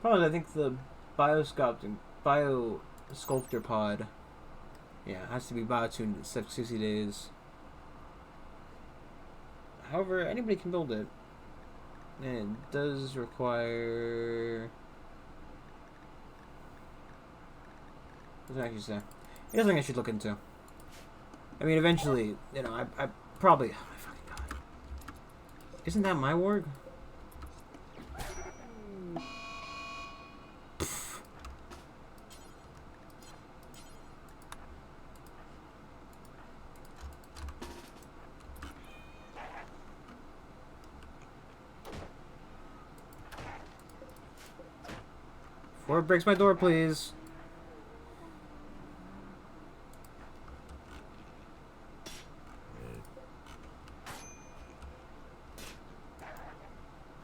Probably, I think the bio-sculptor pod, yeah, has to be biotuned in 60 days. However, anybody can build it. And it does require... What does it actually say? Here's something I should look into. I mean, eventually, you know, I probably... Oh my fucking god. Isn't that my warg? Before it breaks my door, please.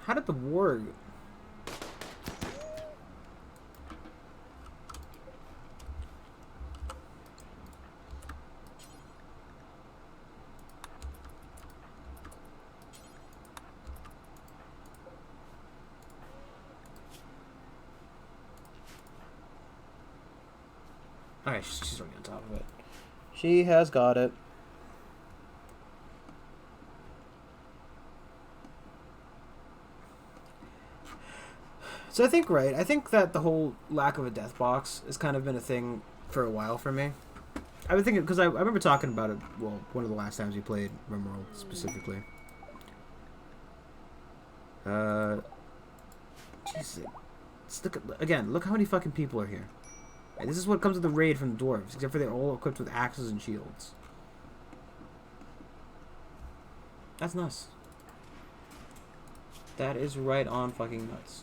How did the warg... Alright, she's already on top of it. She has got it. So I think, right, I think that the whole lack of a death box has kind of been a thing for a while for me. I would think, because I remember talking about it, well, one of the last times we played Rimworld, specifically. Jesus. Again, look how many fucking people are here. This is what comes with the raid from the Dwarfs, except for they're all equipped with axes and shields. That's nuts. That is right on fucking nuts.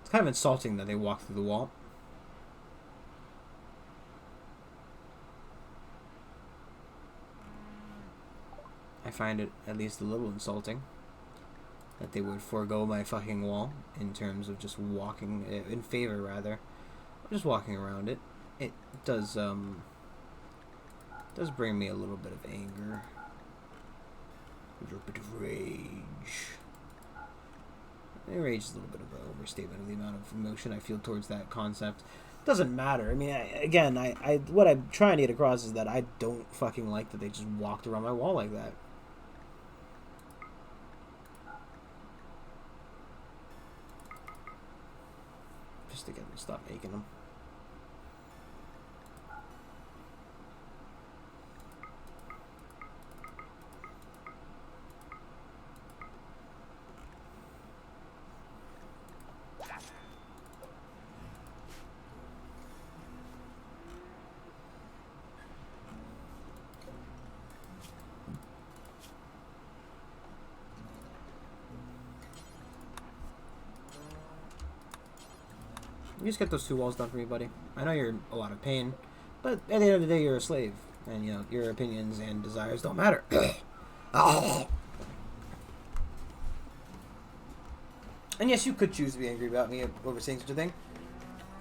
It's kind of insulting that they walk through the wall. I find it at least a little insulting that they would forego my fucking wall in terms of just walking, in favor rather, of just walking around it. It does bring me a little bit of anger. A little bit of rage. Rage is a little bit of an overstatement of the amount of emotion I feel towards that concept. Doesn't matter. I mean, what I'm trying to get across is that I don't fucking like that they just walked around my wall like that. Just to get them to stop making them. You just get those 2 walls done for me, buddy. I know you're in a lot of pain, but at the end of the day, you're a slave. And, you know, your opinions and desires don't matter. And yes, you could choose to be angry about me over saying such a thing.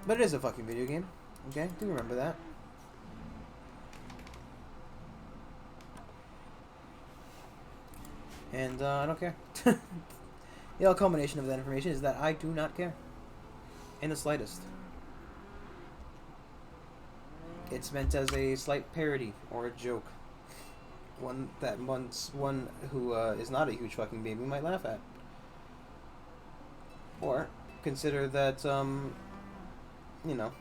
But it is a fucking video game. Okay? Do remember that. And, I don't care. The whole culmination of that information is that I do not care. In the slightest. It's meant as a slight parody or a joke. One who is not a huge fucking baby might laugh at. Or consider that, you know,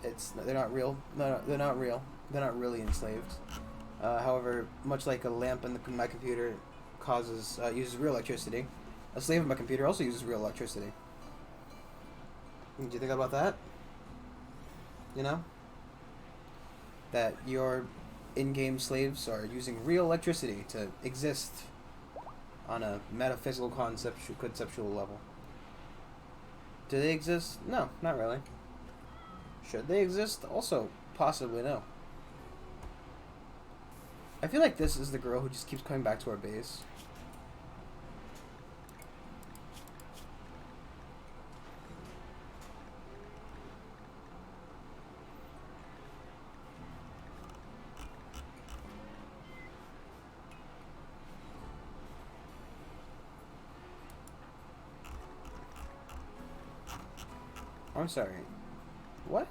they're not real. No, they're not real. They're not really enslaved. However, much like a lamp in my computer uses real electricity, a slave in my computer also uses real electricity. Did you think about that? You know? That your in-game slaves are using real electricity to exist on a metaphysical conceptual level. Do they exist? No, not really. Should they exist? Also, possibly no. I feel like this is the girl who just keeps coming back to our base. I'm sorry. What?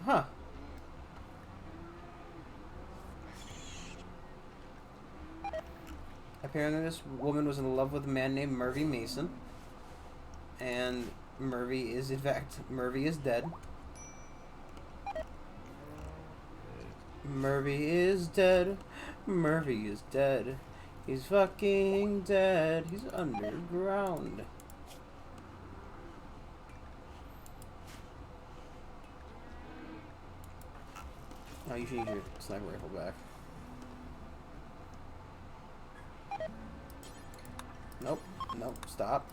Huh. Apparently this woman was in love with a man named Murphy Mason. And Murphy is, in fact, Murphy is dead. Murphy is dead. Murphy is dead. He's fucking dead. He's underground. Oh, you should use your sniper rifle back. Nope. Nope. Stop.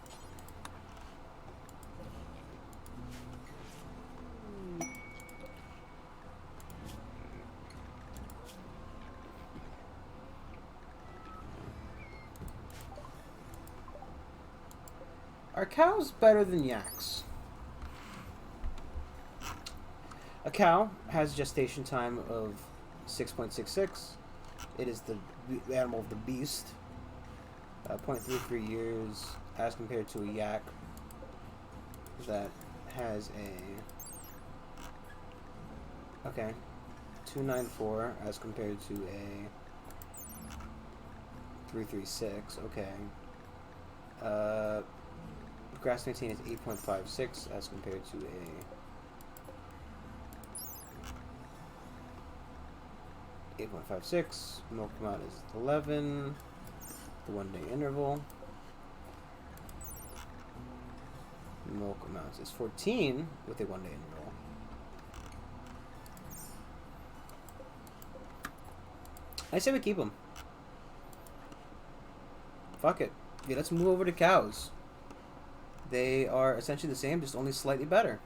Are cows better than yaks? A cow has gestation time of 6.66. It is the animal of the beast. 0.33 years as compared to a yak that has a... Okay. 294 as compared to a 336. Okay. Grass 19 is 8.56 as compared to a 8.56. Milk amount is 11. The 1 day interval. Milk amount is 14 with a 1 day interval. I say we keep them. Fuck it. Yeah, let's move over to cows. They are essentially the same, just only slightly better.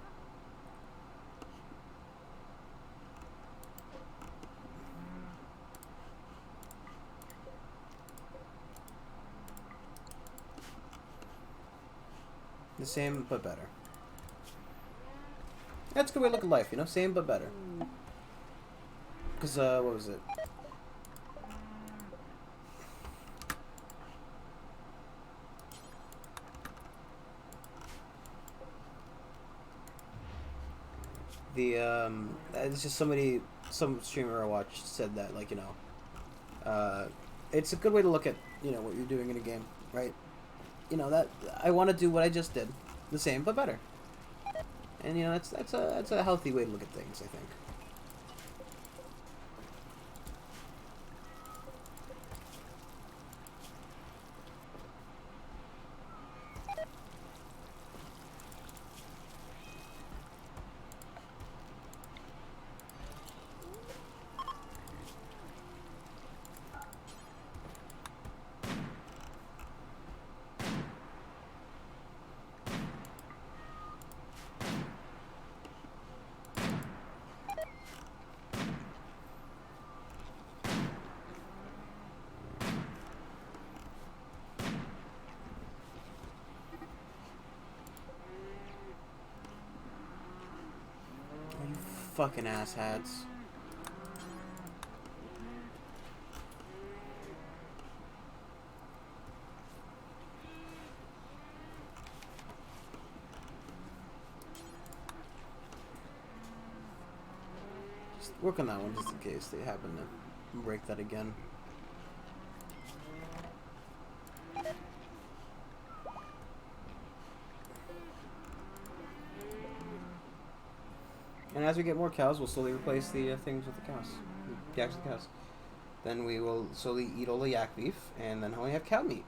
The same, but better. That's a good way to look at life, you know? Same, but better. Because, what was it? It's just some streamer I watched said that, like, you know, it's a good way to look at, you know, what you're doing in a game, right? You know, that I want to do what I just did, the same but better, and you know, that's a healthy way to look at things, I think. Fucking asshats. Just work on that one just in case they happen to break that again. And as we get more cows, we'll slowly replace the things with the cows. The yaks with the cows. Then we will slowly eat all the yak beef, and then only have cow meat.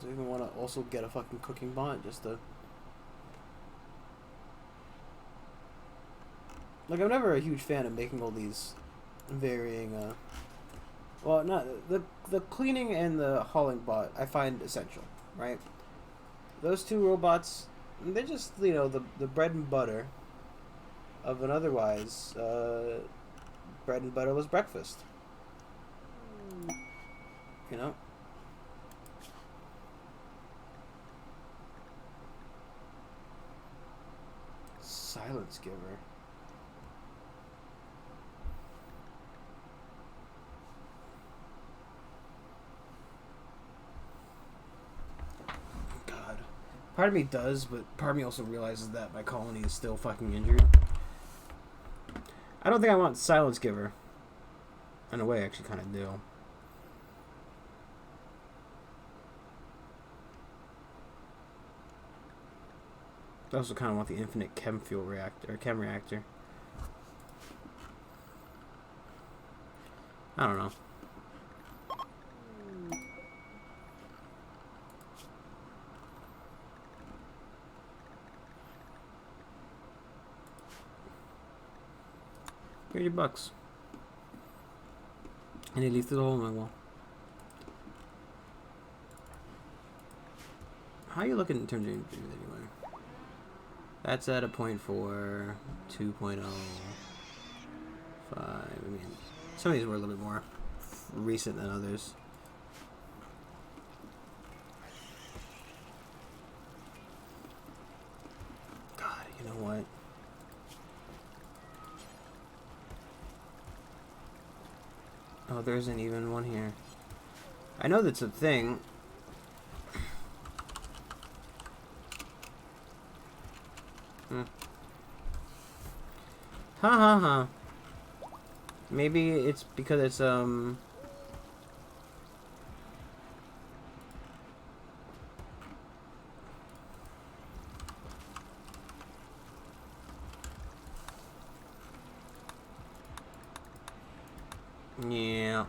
Do we even want to also get a fucking cooking bot just to... Like, I'm never a huge fan of making all these varying, well, not... The cleaning and the hauling bot I find essential, right? Those two robots, they're just, you know, the bread and butter of an otherwise, bread and butterless breakfast. You know? Silence giver. God. Part of me does, but part of me also realizes that my colony is still fucking injured. I don't think I want silence giver. In a way, I actually kind of do. I also kind of want the infinite chem fuel reactor, or chem reactor. I don't know. $30. And he leaves through the hole in my wall. How are you looking in terms of injuries anyway? That's at a 0.4, 2.0, 5. I mean, some of these were a little bit more recent than others. God, you know what? Oh, there isn't even one here. I know that's a thing. Ha ha ha. Maybe it's because it's yeah.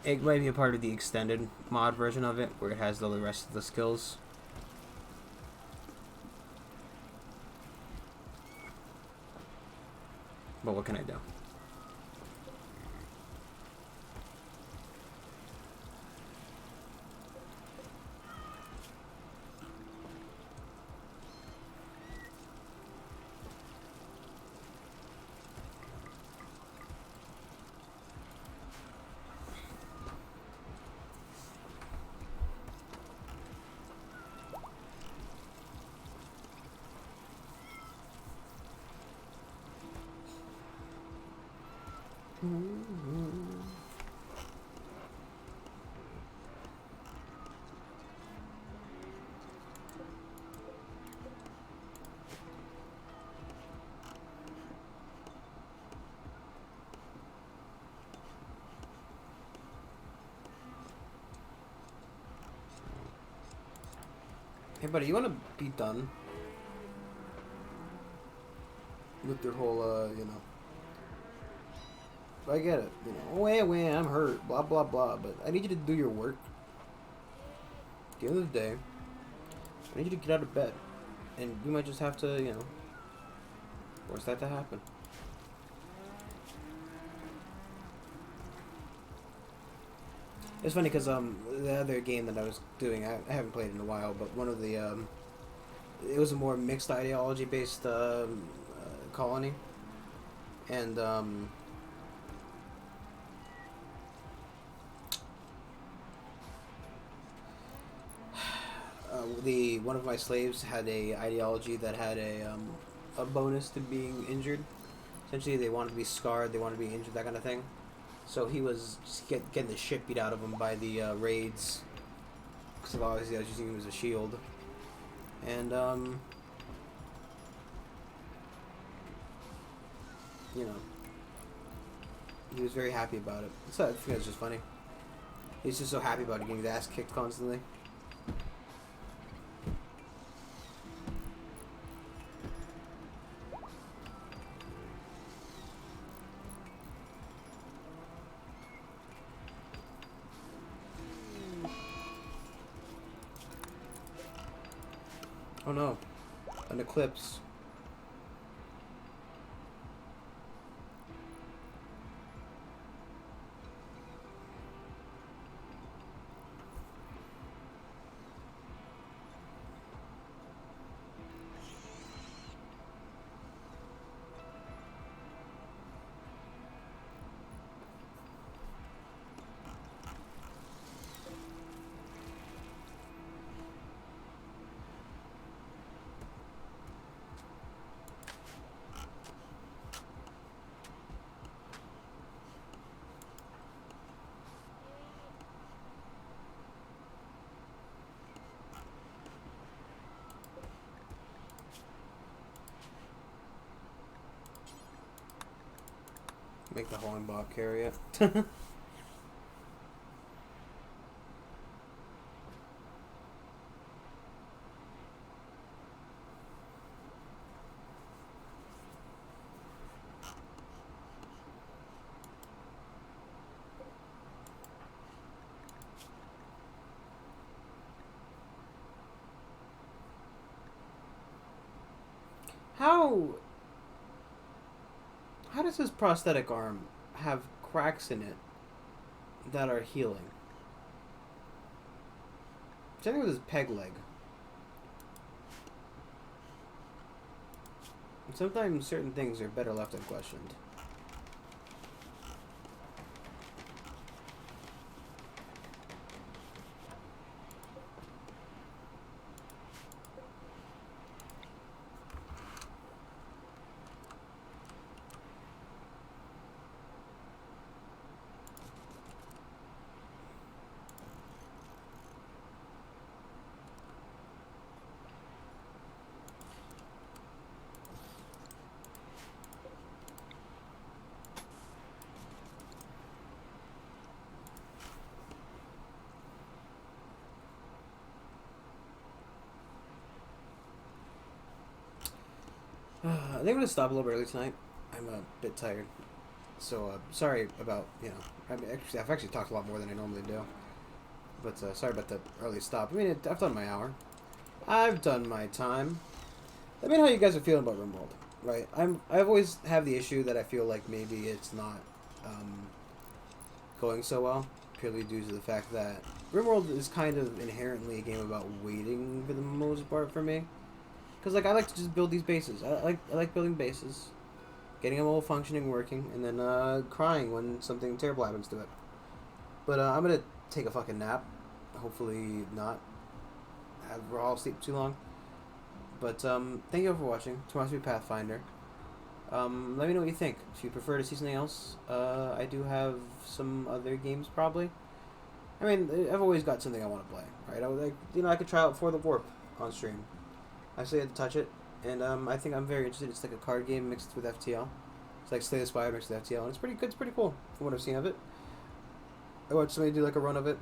It might be a part of the extended mod version of it where it has all the rest of the skills. But what can I do? Hey, buddy, you want to be done with your whole, you know... I get it, you know, wait, I'm hurt, blah, blah, blah, but I need you to do your work. At the end of the day, I need you to get out of bed, and we might just have to, you know, force that to happen. It's funny because the other game that I was doing, I haven't played in a while, but one of the it was a more mixed ideology based colony, and the one of my slaves had a ideology that had a bonus to being injured. Essentially, they wanted to be scarred, they wanted to be injured, that kind of thing. So he was just getting the shit beat out of him by the raids, because obviously I was using him as a shield, and you know, he was very happy about it. So I think it's just funny. He's just so happy about it, getting his ass kicked constantly. Oh no, an eclipse. Make the hauling bot carry it. How does his prosthetic arm have cracks in it that are healing? Same thing with his peg leg. Sometimes certain things are better left unquestioned. I think I'm gonna stop a little bit early tonight. I'm a bit tired, so sorry about I've actually talked a lot more than I normally do, but sorry about the early stop. I mean, I've done my hour. I've done my time. Let me know how you guys are feeling about Rimworld. Right, I've always have the issue that I feel like maybe it's not going so well, purely due to the fact that Rimworld is kind of inherently a game about waiting for the most part for me. Because, like, I like to just build these bases. I like building bases, getting them all functioning, working, and then crying when something terrible happens to it. But I'm going to take a fucking nap. Hopefully not have all sleep too long. But thank you all for watching. Tomorrow's be Pathfinder. Let me know what you think. If you prefer to see something else, I do have some other games probably. I mean, I've always got something I want to play, right? I could try out For the Warp on stream. I still had to touch it, and I think I'm very interested. It's like a card game mixed with FTL. It's like Slay the Spire mixed with FTL, and it's pretty good. It's pretty cool from what I've seen of it. I watched somebody do like a run of it,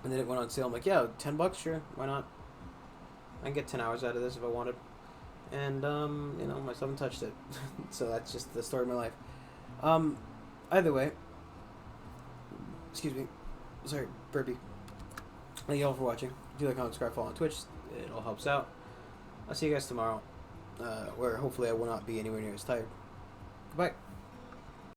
and then it went on sale. I'm like, yeah, $10, sure, why not? I can get 10 hours out of this if I wanted, and I still haven't touched it, so that's just the story of my life. Either way, excuse me, sorry, burpee. Thank you all for watching. Do like, comment, subscribe, follow on Twitch. It all helps out. I'll see you guys tomorrow, where hopefully I will not be anywhere near as tired. Goodbye.